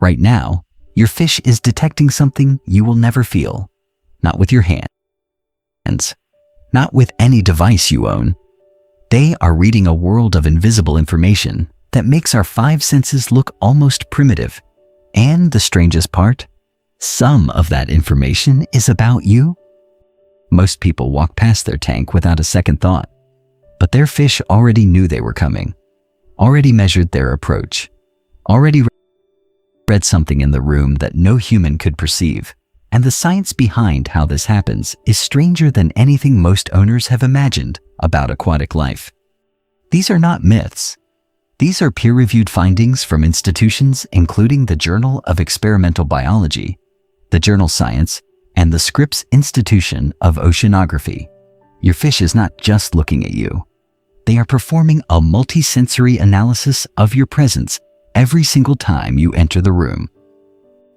Right now, your fish is detecting something you will never feel. Not with your hands. Not with any device you own. They are reading a world of invisible information that makes our five senses look almost primitive. And the strangest part, some of that information is about you. Most people walk past their tank without a second thought, but their fish already knew they were coming, already measured their approach, already read something in the room that no human could perceive. And the science behind how this happens is stranger than anything most owners have imagined about aquatic life. These are not myths. These are peer-reviewed findings from institutions including the Journal of Experimental Biology, the Journal Science, and the Scripps Institution of Oceanography. Your fish is not just looking at you. They are performing a multisensory analysis of your presence every single time you enter the room.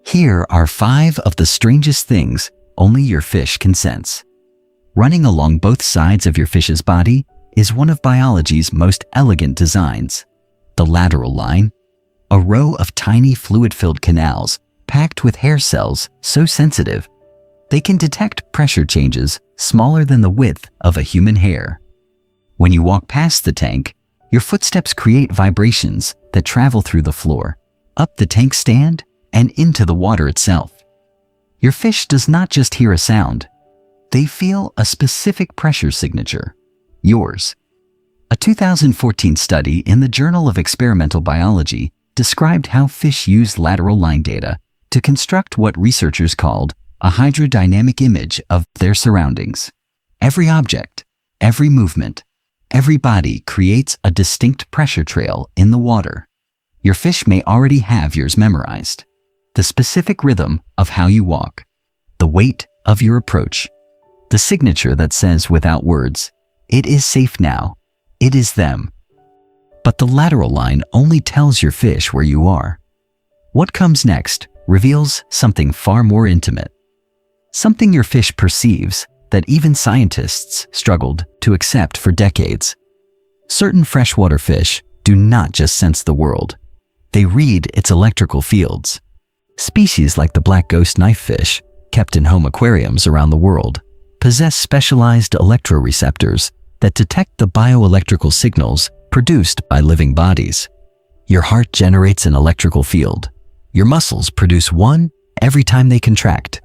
Here are 5 of the strangest things only your fish can sense. Running along both sides of your fish's body is one of biology's most elegant designs. The lateral line, a row of tiny fluid-filled canals packed with hair cells so sensitive they can detect pressure changes smaller than the width of a human hair. When you walk past the tank, your footsteps create vibrations that travel through the floor, up the tank stand, and into the water itself. Your fish does not just hear a sound. They feel a specific pressure signature, yours. A 2014 study in the Journal of Experimental Biology described how fish use lateral line data to construct what researchers called a hydrodynamic image of their surroundings. Every object, every movement, every body creates a distinct pressure trail in the water. Your fish may already have yours memorized. The specific rhythm of how you walk, the weight of your approach, the signature that says without words, "It is safe now, it is them." But the lateral line only tells your fish where you are. What comes next reveals something far more intimate. Something your fish perceives that even scientists struggled to accept for decades. Certain freshwater fish do not just sense the world. They read its electrical fields. Species like the black ghost knifefish, kept in home aquariums around the world, possess specialized electroreceptors that detect the bioelectrical signals produced by living bodies. Your heart generates an electrical field. Your muscles produce one every time they contract.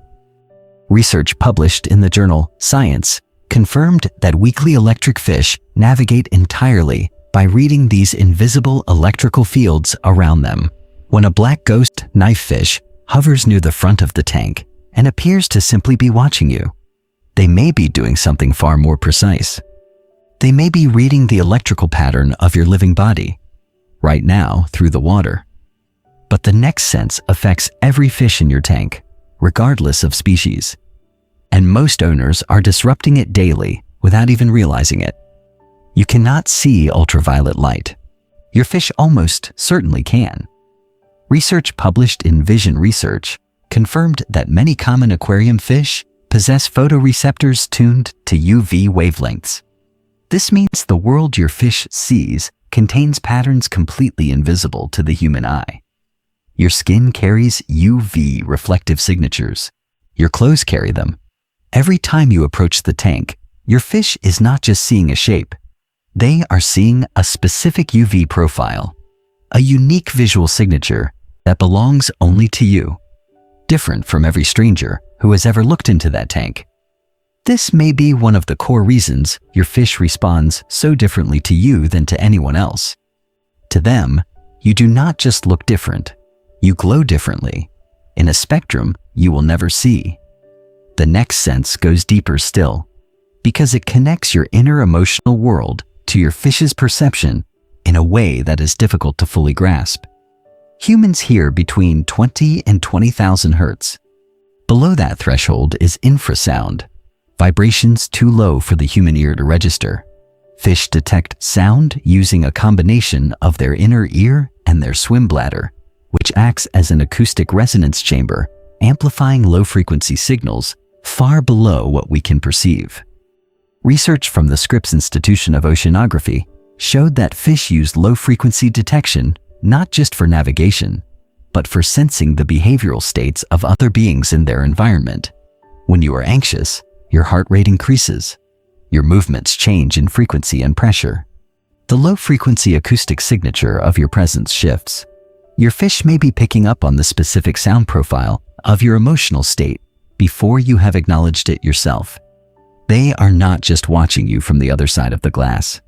Research published in the journal Science confirmed that weakly electric fish navigate entirely by reading these invisible electrical fields around them. When a black ghost knifefish hovers near the front of the tank and appears to simply be watching you, they may be doing something far more precise. They may be reading the electrical pattern of your living body, right now through the water. But the next sense affects every fish in your tank, regardless of species. And most owners are disrupting it daily without even realizing it. You cannot see ultraviolet light. Your fish almost certainly can. Research published in Vision Research confirmed that many common aquarium fish possess photoreceptors tuned to UV wavelengths. This means the world your fish sees contains patterns completely invisible to the human eye. Your skin carries UV reflective signatures. Your clothes carry them. Every time you approach the tank, your fish is not just seeing a shape. They are seeing a specific UV profile, a unique visual signature that belongs only to you, different from every stranger who has ever looked into that tank. This may be one of the core reasons your fish responds so differently to you than to anyone else. To them, you do not just look different, you glow differently, in a spectrum you will never see. The next sense goes deeper still, because it connects your inner emotional world to your fish's perception in a way that is difficult to fully grasp. Humans hear between 20 and 20,000 hertz. Below that threshold is infrasound, vibrations too low for the human ear to register. Fish detect sound using a combination of their inner ear and their swim bladder, which acts as an acoustic resonance chamber, amplifying low-frequency signals far below what we can perceive. Research from the Scripps Institution of Oceanography showed that fish use low-frequency detection not just for navigation, but for sensing the behavioral states of other beings in their environment. When you are anxious, your heart rate increases. Your movements change in frequency and pressure. The low-frequency acoustic signature of your presence shifts. Your fish may be picking up on the specific sound profile of your emotional state before you have acknowledged it yourself. They are not just watching you from the other side of the glass.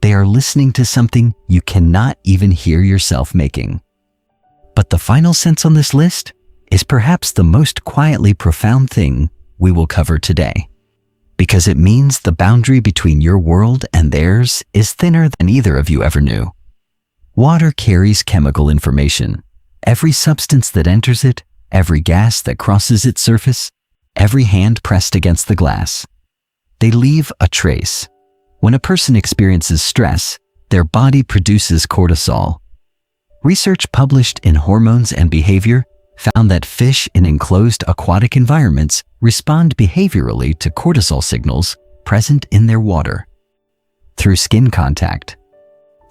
They are listening to something you cannot even hear yourself making. But the final sense on this list is perhaps the most quietly profound thing we will cover today, because it means the boundary between your world and theirs is thinner than either of you ever knew. Water carries chemical information. Every substance that enters it, every gas that crosses its surface, every hand pressed against the glass. They leave a trace. When a person experiences stress, their body produces cortisol. Research published in Hormones and Behavior found that fish in enclosed aquatic environments respond behaviorally to cortisol signals present in their water. Through skin contact,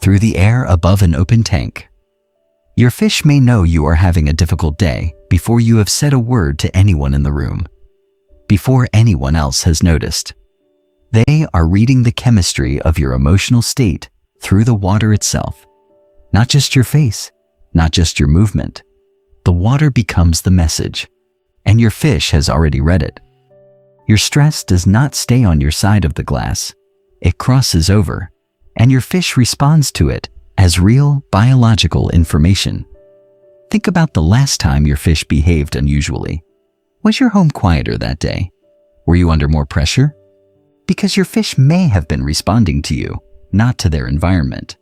through the air above an open tank. Your fish may know you are having a difficult day before you have said a word to anyone in the room, before anyone else has noticed. They are reading the chemistry of your emotional state through the water itself. Not just your face, not just your movement. The water becomes the message, and your fish has already read it. Your stress does not stay on your side of the glass. It crosses over, and your fish responds to it as real biological information. Think about the last time your fish behaved unusually. Was your home quieter that day? Were you under more pressure? Because your fish may have been responding to you, not to their environment.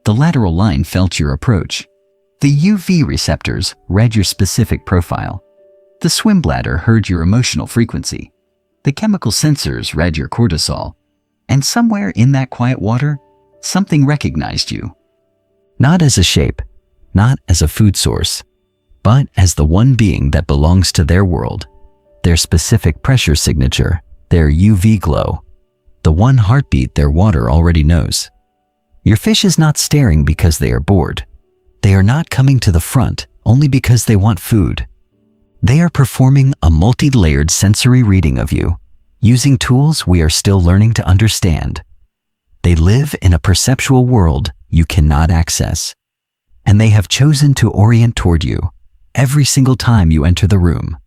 The lateral line felt your approach. The UV receptors read your specific profile. The swim bladder heard your emotional frequency. The chemical sensors read your cortisol. And somewhere in that quiet water, something recognized you. Not as a shape, not as a food source, but as the one being that belongs to their world, their specific pressure signature, their UV glow, the one heartbeat their water already knows. Your fish is not staring because they are bored. They are not coming to the front only because they want food. They are performing a multi-layered sensory reading of you, using tools we are still learning to understand. They live in a perceptual world you cannot access, and they have chosen to orient toward you every single time you enter the room.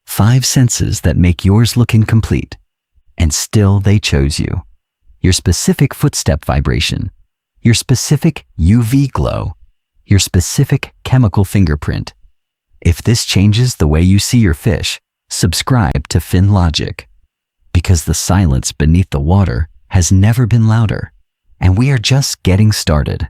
5 senses that make yours look incomplete, and still they chose you. Your specific footstep vibration, your specific UV glow, your specific chemical fingerprint. If this changes the way you see your fish, subscribe to FinLogic, because the silence beneath the water has never been louder, and we are just getting started.